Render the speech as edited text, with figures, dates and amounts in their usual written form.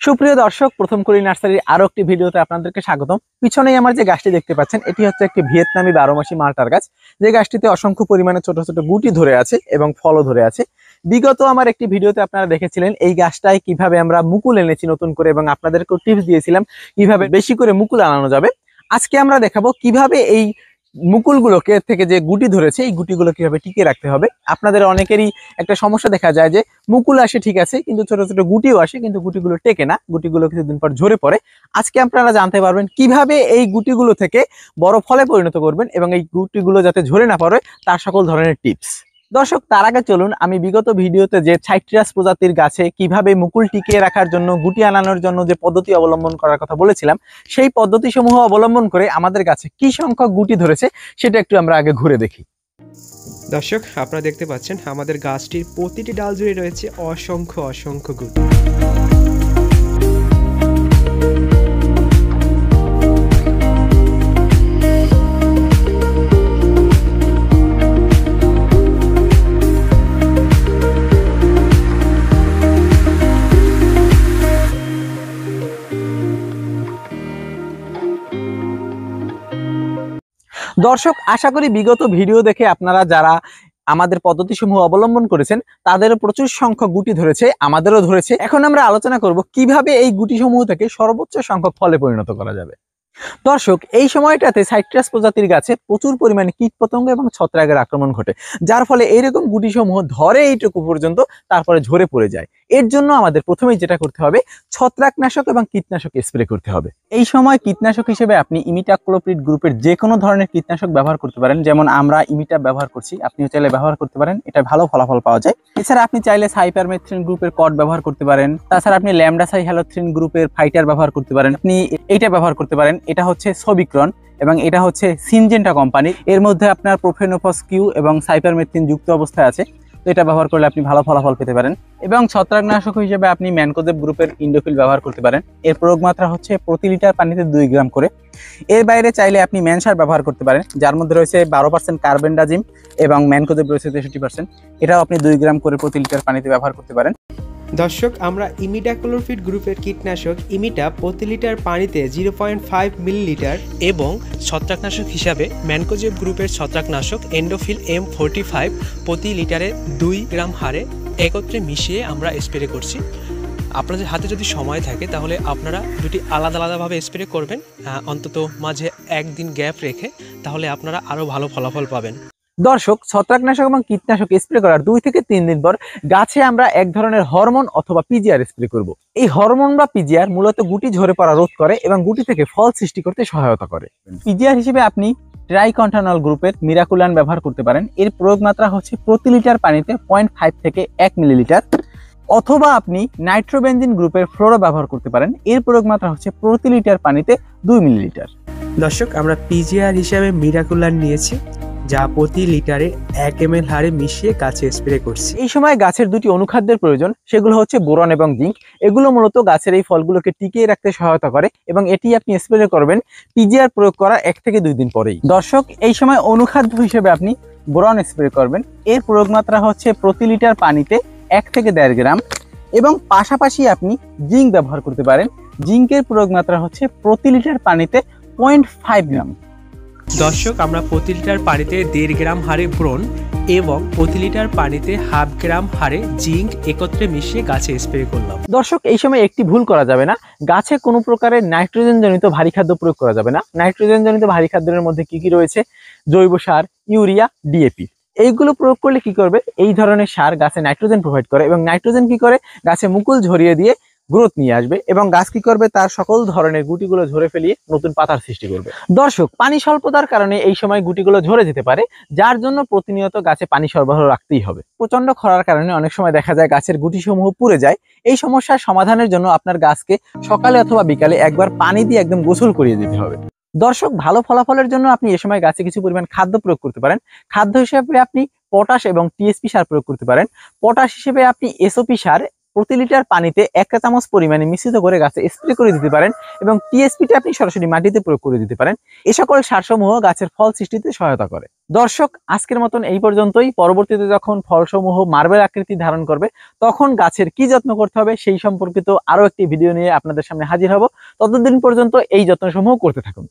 সুপ্রিয় দর্শক, প্রথম করি নার্সারির আরো একটি ভিডিওতে আপনাদেরকে স্বাগতম। পিছনেই আমার যে গাছটি দেখতে পাচ্ছেন, এটি হচ্ছে একটি ভিয়েতনামি 12 মাসি মাল্টার গাছ। যে গাছটিতে অসংখ্য পরিমাণে ছোট ছোট গুটি ধরে আছে এবং ফলও ধরে আছে। বিগত আমার একটি ভিডিওতে আপনারা দেখেছিলেন এই গাছটায় কিভাবে আমরা মুকুল এনেছি নতুন করে, এবং আপনাদেরকে টিপস দিয়েছিলাম কিভাবে বেশি করে মুকুল আনানো যাবে। আজকে আমরা দেখাবো কিভাবে এই মুকুলগুলোকে থেকে যে গুটি ধরেছে এই গুটিগুলো কিভাবে টিকিয়ে রাখতে হবে। আপনাদের অনেকেরই একটা সমস্যা দেখা যায় যে মুকুল আসে ঠিক আছে, কিন্তু ছোট ছোট গুটিও আসে, কিন্তু গুটিগুলো টেকে না, গুটিগুলো কিছুদিন পর ঝরে পড়ে। আজকে আপনারা জানতে পারবেন কিভাবে এই গুটিগুলো থেকে বড় ফলে পরিণত করবেন এবং এই গুটিগুলো যাতে ঝরে না পড়ে তার সকল ধরনের টিপস। দর্শক, তার আগে চলুন আমি বিগত ভিডিওতে যে সাইট্রাস প্রজাতির গাছে কিভাবে মুকুল টিকিয়ে রাখার জন্য, গুটি আনানোর জন্য যে পদ্ধতি অবলম্বন করার কথা বলেছিলাম, সেই পদ্ধতি সমূহ অবলম্বন করে আমাদের গাছে কি সংখ্যক গুটি ধরেছে সেটা একটু আমরা আগে ঘুরে দেখি। দর্শক, আপনারা দেখতে পাচ্ছেন আমাদের গাছটির প্রতিটি ডাল জুড়ে রয়েছে অসংখ্য অসংখ্য গুটি। দর্শক, আশা করি বিগত ভিডিও দেখে আপনারা যারা আমাদের পদ্ধতিসমূহ অবলম্বন করেছেন তাদেরও প্রচুর সংখ্যক গুটি ধরেছে, আমাদেরও ধরেছে। এখন আমরা আলোচনা করব কিভাবে এই গুটি সমূহ থেকে সর্বোচ্চ সংখ্যক ফলে পরিণত করা যাবে। দর্শক, এই সময়টাতে সাইট্রাস প্রজাতির গাছে প্রচুর পরিমাণে কীটপতঙ্গ এবং ছত্রাকের আক্রমণ ঘটে, যার ফলে এইরকম গুটি সমূহ ধরে এইটুকু পর্যন্ত, তারপরে ঝরে পড়ে যায়। এর জন্য আমাদের প্রথমেই যেটা করতে হবে, ছত্রাকনাশক এবং কীটনাশক স্প্রে করতে হবে। এই সময় কীটনাশক হিসেবে আপনি ইমিডাক্লোপ্রিড গ্রুপের যে কোনো ধরনের কীটনাশক ব্যবহার করতে পারেন। যেমন আমরা ইমিটা ব্যবহার করছি, আপনিও চাইলে ব্যবহার করতে পারেন, এটা ভালো ফলাফল পাওয়া যায়। এছাড়া আপনি চাইলে সাইপারমেথ্রিন গ্রুপের কট ব্যবহার করতে পারেন। তাছাড়া আপনি ল্যামডাসাইহ্যালোথ্রিন গ্রুপের ফাইটার ব্যবহার করতে পারেন। আপনি এইটা ব্যবহার করতে পারেন, এটা হচ্ছে সবিক্রন এবং এটা হচ্ছে সিনজেন্টা কোম্পানি। এর মধ্যে আপনার প্রোফেনোফস কিউ এবং সাইপারমেথ্রিন যুক্ত অবস্থায় আছে, তো এটা ব্যবহার করলে আপনি ভালো ফলাফল পেতে পারেন। এবং ছত্রাকনাশক হিসেবে আপনি ম্যানকোজেব গ্রুপের ইন্ডোফিল ব্যবহার করতে পারেন। এর প্রয়োগ মাত্রা হচ্ছে প্রতি লিটার পানিতে 2 গ্রাম করে। এর বাইরে চাইলে আপনি ম্যানসার ব্যবহার করতে পারেন, যার মধ্যে রয়েছে 12% কার্বেন্ডাজিম এবং ম্যানকোজেব রয়েছে 63%। এটাও আপনি 2 গ্রাম করে প্রতি লিটার পানিতে ব্যবহার করতে পারেন। দর্শক, আমরা ইমিডাক্লোপ্রিড গ্রুপের কীটনাশক ইমিটা প্রতি লিটার পানিতে 0.5 মিলিলিটার এবং ছত্রাকনাশক হিসাবে ম্যানকোজেব গ্রুপের ছত্রাকনাশক এন্ডোফিল M45 প্রতি লিটারে 2 গ্রাম হারে একত্রে মিশিয়ে আমরা স্প্রে করছি। আপনাদের হাতে যদি সময় থাকে তাহলে আপনারা দুটি আলাদা আলাদাভাবে স্প্রে করবেন, অন্তত মাঝে একদিন গ্যাপ রেখে, তাহলে আপনারা আরও ভালো ফলাফল পাবেন। দর্শক, ছত্রাকনাশক এবং কীটনাশক স্প্রে করার 2 থেকে 3 দিন পর গাছে আমরা এক ধরনের হরমোন অথবা পিজিআর স্প্রে করব। এই হরমোন বা পিজিআর মূলত গুটি ঝরে পড়া রোধ করে এবং গুটি থেকে ফল সৃষ্টি করতে সহায়তা করে। পিজিআর হিসেবে আপনি ট্রাইকন্টানল গ্রুপের মিরাকুলান ব্যবহার করতে পারেন। এর প্রয়োগ মাত্রা হচ্ছে প্রতি লিটার পানিতে 0.5 থেকে 1 মিলিলিটার। অথবা আপনি নাইট্রোবেনজিন গ্রুপের ফ্লোরো ব্যবহার করতে পারেন। এর প্রয়োগ মাত্রা হচ্ছে প্রতি লিটার পানিতে 2 মিলিলিটার। দর্শক, আমরা পিজিআর হিসাবে মিরাকুলান নিয়েছি, যা প্রতি লিটারে 1 ml হারে মিশিয়ে গাছে স্প্রে করছি। এই সময় গাছের দুটি অনুখাদ্যের প্রয়োজন, সেগুলো হচ্ছে বোরন এবং জিঙ্ক। এগুলো মূলত গাছের এই ফলগুলোকে টিকিয়ে রাখতে সহায়তা করে এবং এটি আপনি স্প্রে করবেন পিজিআর প্রয়োগ করার 1 থেকে 2 দিন পরেই। দর্শক, এই সময় অনুখাদ্য হিসেবে আপনি বোরন স্প্রে করবেন। এর প্রয়োগ মাত্রা হচ্ছে প্রতি লিটার পানিতে 1 থেকে 1.5 গ্রাম এবং পাশাপাশি আপনি জিঙ্ক ব্যবহার করতে পারেন। জিঙ্কের প্রয়োগ মাত্রা হচ্ছে প্রতি লিটার পানিতে 0.5 গ্রাম। দর্শক, আমরা প্রতি লিটার পানিতে 1.5 গ্রাম হারে বোরন এবং প্রতি লিটার পানিতে 0.5 গ্রাম হারে জিঙ্ক একত্রে মিশিয়ে গাছে স্প্রে করলাম। দর্শক, এই সময় একটি ভুল করা যাবে না, গাছে কোনো প্রকারের নাইট্রোজেন জনিত ভারী খাদ্য প্রয়োগ করা যাবে না। নাইট্রোজেন জনিত ভারী খাদ্যের মধ্যে কি কি রয়েছে? জৈব সার, ইউরিয়া, ডিএপি। এইগুলো প্রয়োগ করলে কি করবে? এই ধরনের সার গাছে নাইট্রোজেন প্রোভাইড করে এবং নাইট্রোজেন কি করে? গাছে মুকুল ঝরিয়ে দিয়ে গ্রোথ নিয়ে আসবে এবং গাছ কি করবে? তার সকল ধরনের গুটিগুলো ঝরে ফেলিয়ে নতুন পাতার সৃষ্টি করবে। দর্শক, পানি স্বল্পতার কারণে এই সময় গুটিগুলো ঝরে যেতে পারে, যার জন্য প্রতিনিয়ত গাছে পানি সরবরাহ রাখতেই হবে। প্রচন্ড খরার কারণে অনেক সময় দেখা যায় গাছের গুটি সমূহ পুড়ে যায়। এই সমস্যার সমাধানের জন্য আপনার গাছকে সকালে অথবা বিকালে একবার পানি দিয়ে একদম গোসল করিয়ে দিতে হবে। দর্শক, ভালো ফলাফলের জন্য আপনি এ সময় গাছে কিছু পরিমাণ খাদ্য প্রয়োগ করতে পারেন। খাদ্য হিসেবে আপনি পটাশ এবং টিএসপি সার প্রয়োগ করতে পারেন। পটাশ হিসেবে আপনি এসওপি সার প্রতি লিটার পানিতে 1 চা-চামচ পরিমাণে মিশ্রিত করে গাছে স্প্রে করে দিতে পারেন এবং টিএসপিটা আপনি সরাসরি মাটিতে প্রয়োগ করে দিতে পারেন। এই সকল সারসমূহ গাছের ফল সৃষ্টিতে সহায়তা করে। দর্শক, আজকের মতন এই পর্যন্তই। পরবর্তীতে যখন ফলসমূহ মার্বেল আকৃতি ধারণ করবে তখন গাছের কি যত্ন করতে হবে সেই সম্পর্কিত আরো একটি ভিডিও নিয়ে আপনাদের সামনে হাজির হব। ততদিন পর্যন্ত এই যত্নসমূহ করতে থাকুন।